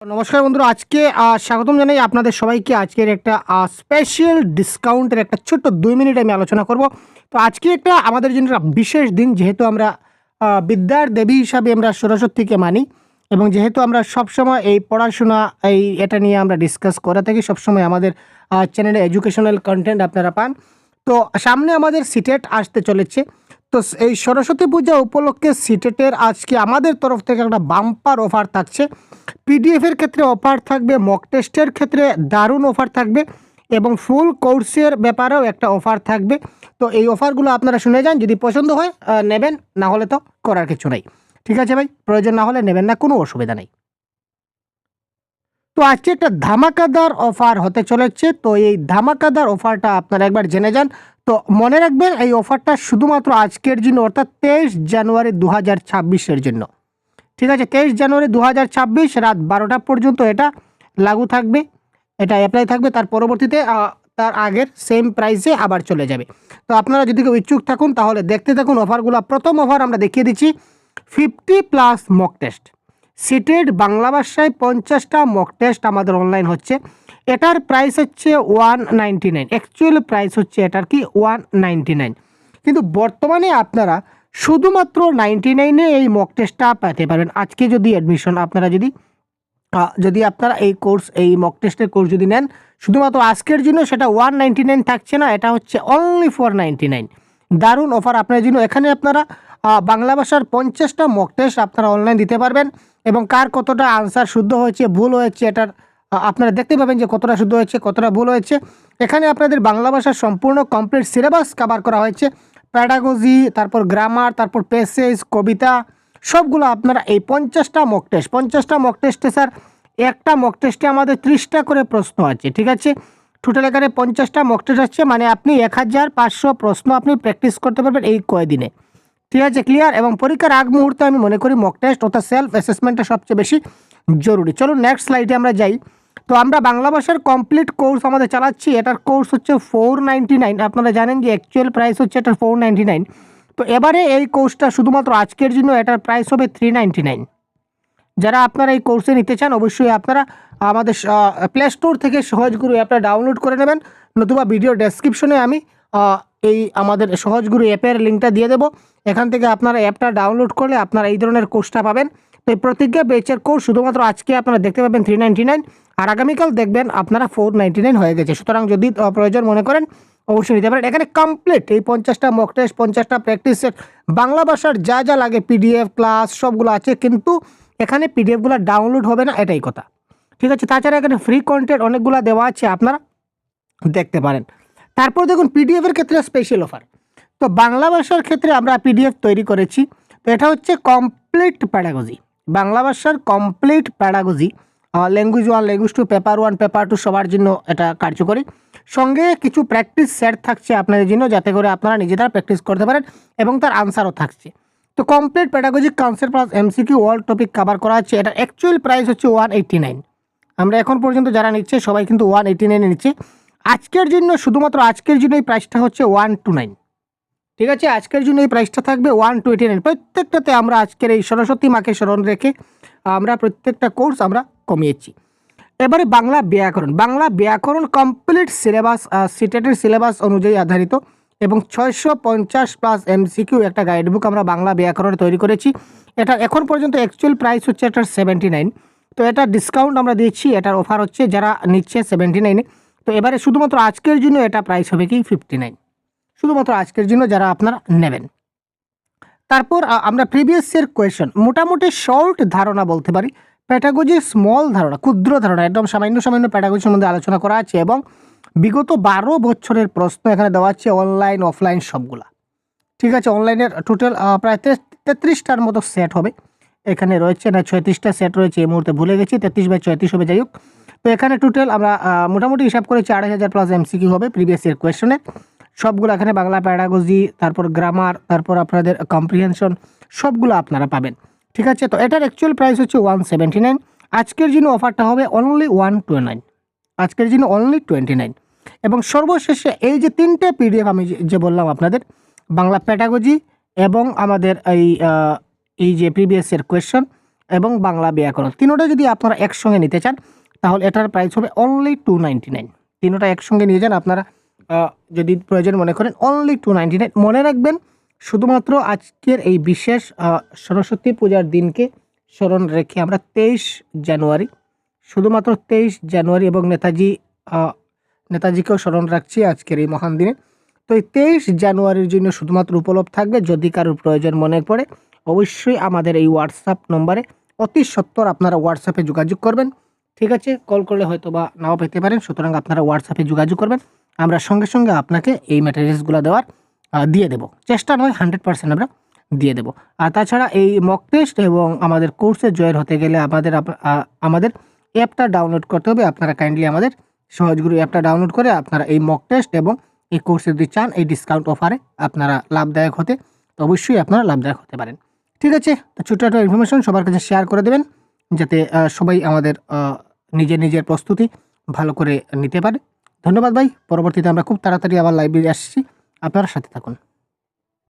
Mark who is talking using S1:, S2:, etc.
S1: নমস্কার বন্ধুরা, আজকে স্বাগতম জানাই আপনাদের সবাইকে। আজকের একটা স্পেশাল ডিসকাউন্টের একটা ছোট্ট 2 মিনিট আমি আলোচনা করব। তো আজকে একটা আমাদের জন্য একটা বিশেষ দিন, যেহেতু আমরা বিদ্যার দেবী হিসাবে আমরা সরস্বতীকে মানি, এবং যেহেতু আমরা সবসময় এই পড়াশোনা এটা নিয়ে আমরা ডিসকাস করে থাকি, সবসময় আমাদের চ্যানেলে এডুকেশনাল কন্টেন্ট আপনারা পান। তো সামনে আমাদের সিটেট আসতে চলেছে। তো এই সরস্বতী পূজা উপলক্ষে সিটেটের আজকে আমাদের তরফ থেকে একটা বাম্পার অফার থাকছে। পিডিএফের ক্ষেত্রে অফার থাকবে, মক টেস্টের ক্ষেত্রে দারুণ অফার থাকবে, এবং ফুল কোর্সের ব্যাপারেও একটা অফার থাকবে। তো এই অফারগুলো আপনারা শুনে যান, যদি পছন্দ হয় নেবেন, না হলে তো করার কিছু নেই। ঠিক আছে ভাই, প্রয়োজন না হলে নেবেন না, কোনো অসুবিধা নেই। তো আজকে একটা ধামাকাদার অফার হতে চলেছে। তো এই ধামাকাদার অফারটা আপনারা একবার জেনে যান। তো মনে রাখবেন, এই অফারটা শুধুমাত্র আজকের জন্য, অর্থাৎ 23 জানুয়ারি 2026-এর জন্য। ঠিক আছে, 23 জানুয়ারি 2026 রাত 12টা পর্যন্ত এটা লাগু থাকবে, এটা অ্যাপ্লাই থাকবে। তার পরবর্তীতে তার আগের সেম প্রাইসে আবার চলে যাবে। তো আপনারা যদি কেউ ইচ্ছুক থাকুন তাহলে দেখতে থাকুন অফারগুলো। প্রথম অফার আমরা দেখিয়ে দিচ্ছি 50+ মক টেস্ট। সিটেড বাংলা ভাষায় 50টা মক টেস্ট আমাদের অনলাইন হচ্ছে। এটার প্রাইস হচ্ছে 199, অ্যাকচুয়াল প্রাইস হচ্ছে এটার কি 199, কিন্তু বর্তমানে আপনারা শুধুমাত্র 99-এ এই মক টেস্টটা পেতে পারবেন। আজকে যদি অ্যাডমিশন আপনারা যদি আপনারা এই মক টেস্টের কোর্স যদি নেন, শুধুমাত্র আজকের জন্য সেটা 199 থাকছে না, এটা হচ্ছে অনলি ফর 99। দারুণ অফার আপনার জন্য। এখানে আপনারা বাংলা ভাষার 50টা মক টেস্ট আপনারা অনলাইন দিতে পারবেন, এবং কার কতটা আনসার শুদ্ধ হয়েছে ভুল হয়েছে এটার আপনারা দেখতে পাবেন যে কতটা শুদ্ধ হয়েছে কতটা ভুল হয়েছে। এখানে আপনাদের বাংলা ভাষার সম্পূর্ণ কমপ্লিট সিলেবাস কভার করা হয়েছে। প্যাডাগজি, তারপর গ্রামার, তারপর প্যাসেজ, কবিতা, সবগুলো আপনারা এই 50টা মক টেস্টে স্যার একটা মক টেস্টে আমাদের 30টা করে প্রশ্ন আছে। ঠিক আছে, টোটাল এখানে 50টা মক টেস্ট আছে, মানে আপনি 1500 প্রশ্ন আপনি প্র্যাকটিস করতে পারবেন এই কয়দিনে। ঠিক আছে, ক্লিয়ার। এবং পরীক্ষার আগ মুহূর্তে আমি মনে করি মক টেস্ট অর্থাৎ সেলফ অ্যাসেসমেন্টটা সবচেয়ে বেশি জরুরি। চলুন নেক্সট স্লাইডে আমরা যাই। তো আমরা বাংলা ভাষার কমপ্লিট কোর্স আমাদের চালাচ্ছি। এটার কোর্স হচ্ছে 499। আপনারা জানেন যে অ্যাকচুয়াল প্রাইস হচ্ছে এটার 499। তো এবারে এই কোর্সটা শুধুমাত্র আজকের জন্য এটার প্রাইস হবে 399। যারা আপনারা এই কোর্সে নিতে চান অবশ্যই আপনারা আমাদের প্লে স্টোর থেকে সহজগুরু অ্যাপটা ডাউনলোড করে নেবেন, নতুবা ভিডিও ডেসক্রিপশনে আমি এই আমাদের সহজগুরু অ্যাপের লিঙ্কটা দিয়ে দেবো। এখান থেকে আপনারা অ্যাপটা ডাউনলোড করলে আপনারা এই ধরনের কোর্সটা পাবেন। তো এই প্রতিজ্ঞা ব্যাচের কোর্স শুধুমাত্র আজকে আপনারা দেখতে পাবেন 399, আর আগামীকাল দেখবেন আপনারা 499 হয়ে গেছে। সুতরাং যদি প্রয়োজন মনে করেন অবশ্যই নিতে পারেন। এখানে কমপ্লিট এই 50টা মক টেস্ট, 50টা প্র্যাকটিস সেট, বাংলা ভাষার যা যা লাগে পিডিএফ ক্লাস সবগুলো আছে, কিন্তু এখানে পিডিএফগুলো ডাউনলোড হবে না, এটাই কথা। ঠিক আছে, তাছাড়া এখানে ফ্রি কন্টেন্ট অনেকগুলো দেওয়া আছে, আপনারা দেখতে পারেন। তারপর দেখুন পিডিএফের ক্ষেত্রে স্পেশাল অফার। তো বাংলা ভাষার ক্ষেত্রে আমরা পিডিএফ তৈরি করেছি। তো এটা হচ্ছে কমপ্লিট প্যাডাগজি, বাংলা ভাষার complete pedagogy, language 1, language 2, paper 1, paper 2 সবার জন্য এটা কার্যকরী। সঙ্গে কিছু প্র্যাকটিস সেট থাকছে আপনাদের জন্য, যাতে করে আপনারা নিজেরা প্র্যাকটিস করতে পারেন, এবং তার আনসারও থাকছে। তো complete pedagogic concept plus MCQ all topic cover করা আছে। এটা অ্যাকচুয়াল প্রাইস হচ্ছে 189। আমরা এখন পর্যন্ত যারা নিচ্ছে সবাই কিন্তু 189 নিচ্ছে। আজকের জন্য, শুধুমাত্র আজকের জন্য এই প্রাইসটা হচ্ছে 129। ঠিক আছে, আজকের জন্য এই প্রাইসটা থাকবে 129। প্রত্যেকটাতে আমরা আজকের এই সরস্বতী মাকে স্মরণ রেখে আমরা প্রত্যেকটা কোর্স আমরা কমিয়েছি। এবারে বাংলা ব্যাকরণ কমপ্লিট সিলেবাস, সিটেটের সিলেবাস অনুযায়ী আধারিত, এবং 650+ এমসিকিউ একটা গাইডবুক আমরা বাংলা ব্যাকরণে তৈরি করেছি। এটা এখন পর্যন্ত অ্যাকচুয়াল প্রাইস হচ্ছে এটার 79। তো এটা ডিসকাউন্ট আমরা দিচ্ছি, এটার অফার হচ্ছে যারা নিচ্ছে 79। তো এবারে শুধুমাত্র আজকের জন্য এটা প্রাইস হবে কি 59, শুধুমাত্র আজকের জন্য যারা আপনারা নেবেন। তারপর আমরা প্রিভিয়াস ইয়ার কোয়েশন, মোটামুটি শর্ট ধারণা বলতে পারি, প্যাডাগজি স্মল ধারণা, ক্ষুদ্র ধারণা, একদম সামান্য প্যাডাগজি সম্বন্ধে আলোচনা করা আছে, এবং বিগত 12 বছরের প্রশ্ন এখানে দেওয়া আছে, অনলাইন অফলাইন সবগুলা। ঠিক আছে, অনলাইনের টোটাল প্রায় 33টার মতো সেট হবে। এখানে রয়েছে না 36টা সেট রয়েছে, এই মুহূর্তে ভুলে গেছি, 33/34 হবে, যাই হোক। তো এখানে টোটাল আমরা মোটামুটি হিসাব করেছি 2500+ এমসিকিউ হবে প্রিভিয়াস ইয়ার কোয়েশনে, সবগুলো এখানে বাংলা প্যাডাগজি, তারপর গ্রামার, তারপর আপনাদের কম্প্রিহেনশন সবগুলো আপনারা পাবেন। ঠিক আছে, তো এটার অ্যাকচুয়াল প্রাইস হচ্ছে 179। আজকের জন্য অফারটা হবে অনলি 129, আজকের জন্য অনলি 29। এবং সর্বশেষে এই যে 3টে পিডিএফ আমি যে বললাম আপনাদের, বাংলা প্যাডাগজি এবং আমাদের এই যে প্রিভিয়াস ইয়ার কোয়েশ্চন এবং বাংলা ব্যাকরণ, তিনোটা যদি আপনারা একসঙ্গে নিতে চান তাহলে এটার প্রাইস হবে অনলি 299। তিনোটা একসঙ্গে নিয়ে যান আপনারা যদি প্রয়োজন মনে করেন, অনলি 299। মনে রাখবেন শুধুমাত্র আজকের এই বিশেষ সরস্বতী পূজার দিনকে স্মরণ রেখে আমরা 23 জানুয়ারি, শুধুমাত্র 23 জানুয়ারি এবং নেতাজিকেও স্মরণ রাখছি আজকের এই মহান দিনে। তো এই 23 জানুয়ারির জন্য শুধুমাত্র উপলব্ধ থাকবে। যদি কারোর প্রয়োজন মনে পড়ে অবশ্যই আমাদের এই হোয়াটসঅ্যাপ নম্বরে অতি সত্বর আপনারা হোয়াটসঅ্যাপে যোগাযোগ করবেন। ঠিক আছে, কল করলে হয়তো বা নাও পেতে পারেন, সুতরাং আপনারা হোয়াটসঅ্যাপে যোগাযোগ করবেন। আমরা সঙ্গে সঙ্গে আপনাকে এই ম্যাটেরিয়ালসগুলো দেওয়ার দিয়ে দেবো, চেষ্টা নয় 100% আমরা দিয়ে দেবো। আর তাছাড়া এই মক টেস্ট এবং আমাদের কোর্সে জয়েন হতে গেলে আমাদের অ্যাপটা ডাউনলোড করতে হবে। আপনারা কাইন্ডলি আমাদের সহজগুরু অ্যাপটা ডাউনলোড করে আপনারা এই মক টেস্ট এবং এই কোর্সে যদি চান এই ডিসকাউন্ট অফারে আপনারা লাভদায়ক হতে, তো অবশ্যই আপনারা লাভদায়ক হতে পারেন। ঠিক আছে, তো ছোটো একটা ইনফরমেশন সবার কাছে শেয়ার করে দেবেন যাতে সবাই আমাদের নিজের প্রস্তুতি ভালো করে নিতে পারে। ধন্যবাদ ভাই, পরবর্তীতে আমরা খুব তাড়াতাড়ি আবার লাইভে আসছি, আপনারা সাথে থাকুন।